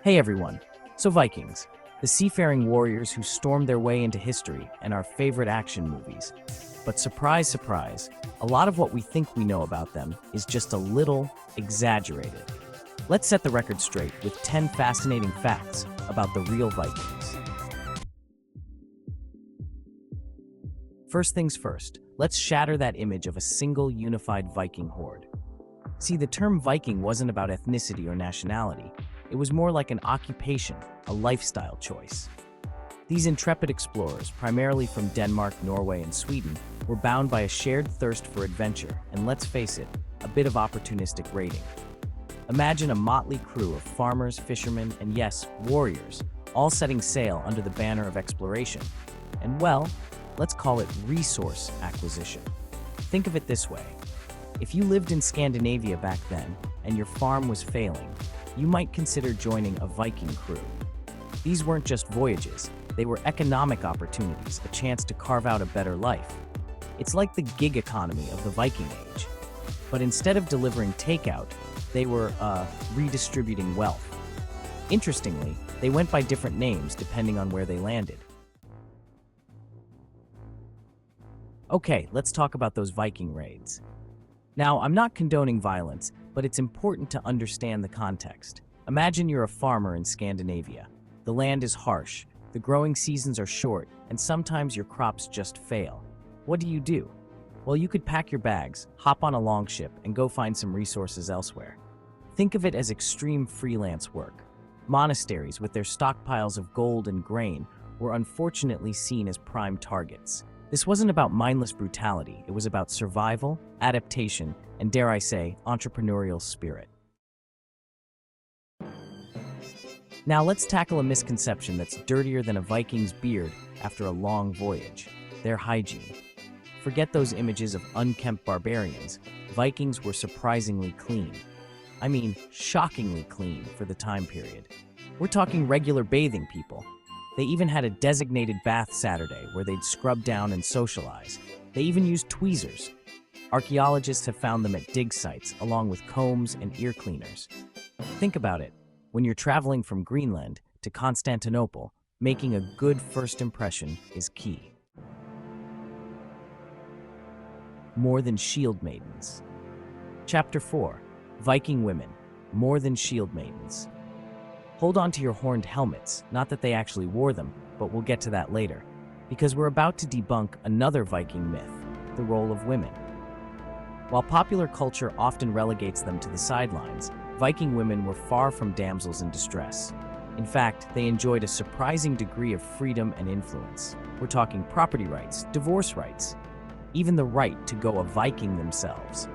Hey everyone. So Vikings, the seafaring warriors who stormed their way into history and our favorite action movies. But surprise, surprise, a lot of what we think we know about them is just a little exaggerated. Let's set the record straight with 10 fascinating facts about the real Vikings. First things first, let's shatter that image of a single unified Viking horde. See, the term Viking wasn't about ethnicity or nationality. It was more like an occupation, a lifestyle choice. These intrepid explorers, primarily from Denmark, Norway, and Sweden, were bound by a shared thirst for adventure and, let's face it, a bit of opportunistic raiding. Imagine a motley crew of farmers, fishermen, and yes, warriors, all setting sail under the banner of exploration. And well, let's call it resource acquisition. Think of it this way. If you lived in Scandinavia back then and your farm was failing, you might consider joining a Viking crew. These weren't just voyages, they were economic opportunities, a chance to carve out a better life. It's like the gig economy of the Viking Age. But instead of delivering takeout, they were redistributing wealth. Interestingly, they went by different names depending on where they landed. Okay, let's talk about those Viking raids. Now, I'm not condoning violence, but it's important to understand the context. Imagine you're a farmer in Scandinavia. The land is harsh, the growing seasons are short, and sometimes your crops just fail. What do? Well, you could pack your bags, hop on a longship, and go find some resources elsewhere. Think of it as extreme freelance work. Monasteries, with their stockpiles of gold and grain, were unfortunately seen as prime targets. This wasn't about mindless brutality, it was about survival, adaptation, and dare I say, entrepreneurial spirit. Now let's tackle a misconception that's dirtier than a Viking's beard after a long voyage: their hygiene. Forget those images of unkempt barbarians. Vikings were surprisingly clean. I mean, shockingly clean for the time period. We're talking regular bathing people. They even had a designated bath Saturday where they'd scrub down and socialize. They even used tweezers. Archaeologists have found them at dig sites, along with combs and ear cleaners. Think about it. When you're traveling from Greenland to Constantinople, making a good first impression is key. More than shield maidens. Chapter 4. Viking women, more than shield maidens. Hold on to your horned helmets, not that they actually wore them, but we'll get to that later, because we're about to debunk another Viking myth, the role of women. While popular culture often relegates them to the sidelines, Viking women were far from damsels in distress. In fact, they enjoyed a surprising degree of freedom and influence. We're talking property rights, divorce rights, even the right to go a Viking themselves.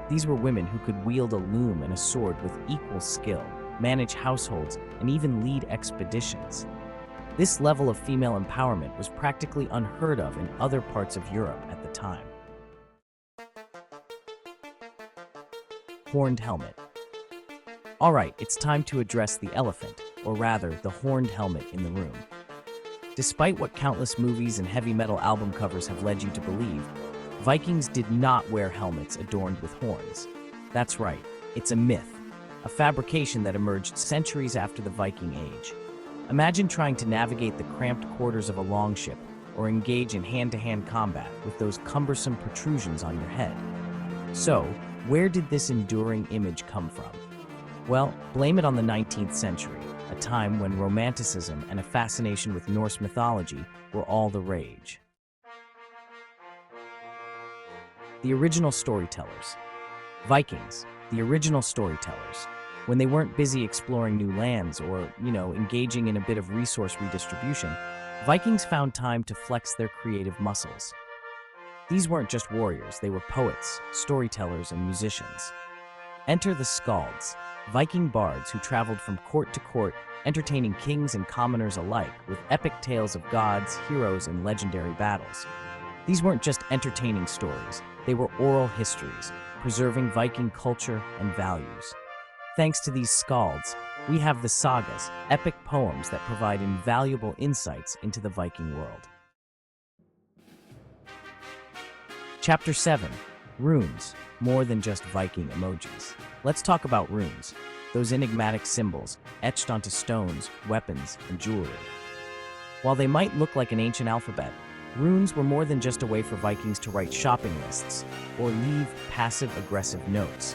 These were women who could wield a loom and a sword with equal skill, manage households, and even lead expeditions. This level of female empowerment was practically unheard of in other parts of Europe at the time. Horned helmet. All right, it's time to address the elephant, or rather, the horned helmet in the room. Despite what countless movies and heavy metal album covers have led you to believe, Vikings did not wear helmets adorned with horns. That's right, it's a myth, a fabrication that emerged centuries after the Viking Age. Imagine trying to navigate the cramped quarters of a longship or engage in hand-to-hand combat with those cumbersome protrusions on your head. So, where did this enduring image come from? Well, blame it on the 19th century, a time when Romanticism and a fascination with Norse mythology were all the rage. The original storytellers. Vikings, the original storytellers. When they weren't busy exploring new lands or, engaging in a bit of resource redistribution, Vikings found time to flex their creative muscles. These weren't just warriors, they were poets, storytellers, and musicians. Enter the Skalds, Viking bards who traveled from court to court, entertaining kings and commoners alike with epic tales of gods, heroes, and legendary battles. These weren't just entertaining stories, they were oral histories, preserving Viking culture and values. Thanks to these skalds, we have the sagas, epic poems that provide invaluable insights into the Viking world. Chapter 7. Runes, more than just Viking emojis. Let's talk about runes. those enigmatic symbols etched onto stones, weapons, and jewelry. While they might look like an ancient alphabet, runes were more than just a way for Vikings to write shopping lists or leave passive-aggressive notes.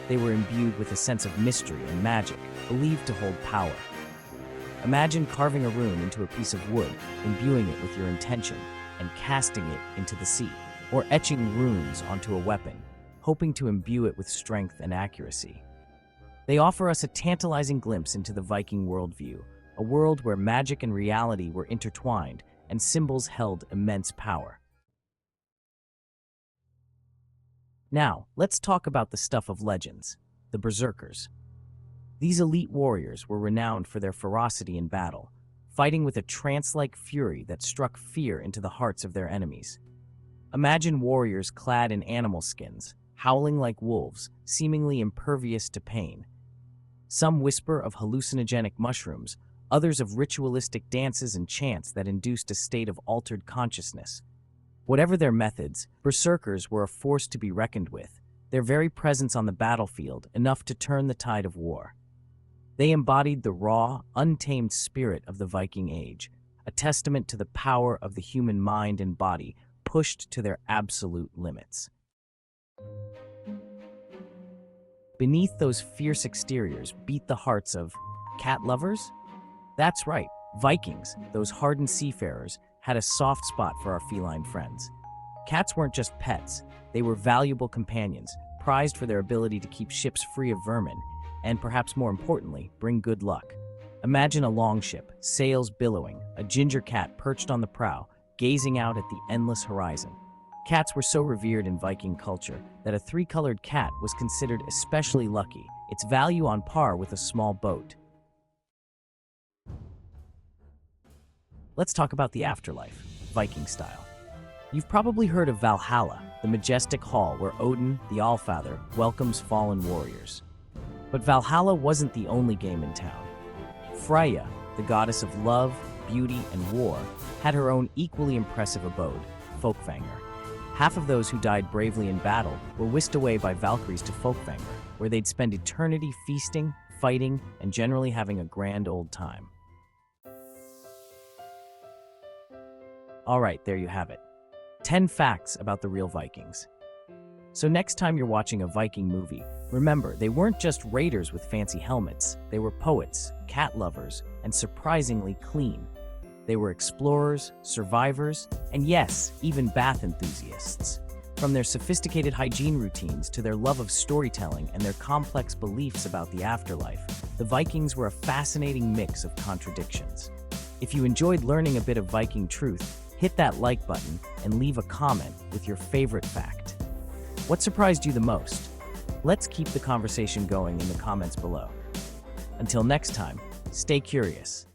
They were imbued with a sense of mystery and magic, believed to hold power. Imagine carving a rune into a piece of wood, imbuing it with your intention, and casting it into the sea, or etching runes onto a weapon, hoping to imbue it with strength and accuracy. They offer us a tantalizing glimpse into the Viking worldview, a world where magic and reality were intertwined and symbols held immense power. Now, let's talk about the stuff of legends, the Berserkers. These elite warriors were renowned for their ferocity in battle, fighting with a trance-like fury that struck fear into the hearts of their enemies. Imagine warriors clad in animal skins, howling like wolves, seemingly impervious to pain. Some whisper of hallucinogenic mushrooms, others of ritualistic dances and chants that induced a state of altered consciousness. Whatever their methods, berserkers were a force to be reckoned with, their very presence on the battlefield enough to turn the tide of war. They embodied the raw, untamed spirit of the Viking Age, a testament to the power of the human mind and body pushed to their absolute limits. Beneath those fierce exteriors beat the hearts of cat lovers? That's right, Vikings, those hardened seafarers, had a soft spot for our feline friends. Cats weren't just pets, they were valuable companions, prized for their ability to keep ships free of vermin, and perhaps more importantly, bring good luck. Imagine a longship, sails billowing, a ginger cat perched on the prow, gazing out at the endless horizon. Cats were so revered in Viking culture that a three-colored cat was considered especially lucky, its value on par with a small boat. Let's talk about the afterlife, Viking style. You've probably heard of Valhalla, the majestic hall where Odin, the Allfather, welcomes fallen warriors. But Valhalla wasn't the only game in town. Freya, the goddess of love, beauty, and war, had her own equally impressive abode, Folkvanger. Half of those who died bravely in battle were whisked away by Valkyries to Folkvanger, where they'd spend eternity feasting, fighting, and generally having a grand old time. All right, there you have it. 10 facts about the real Vikings. So next time you're watching a Viking movie, remember, they weren't just raiders with fancy helmets. They were poets, cat lovers, and surprisingly clean. They were explorers, survivors, and yes, even bath enthusiasts. From their sophisticated hygiene routines to their love of storytelling and their complex beliefs about the afterlife, the Vikings were a fascinating mix of contradictions. If you enjoyed learning a bit of Viking truth, hit that like button and leave a comment with your favorite fact. What surprised you the most? Let's keep the conversation going in the comments below. Until next time, stay curious.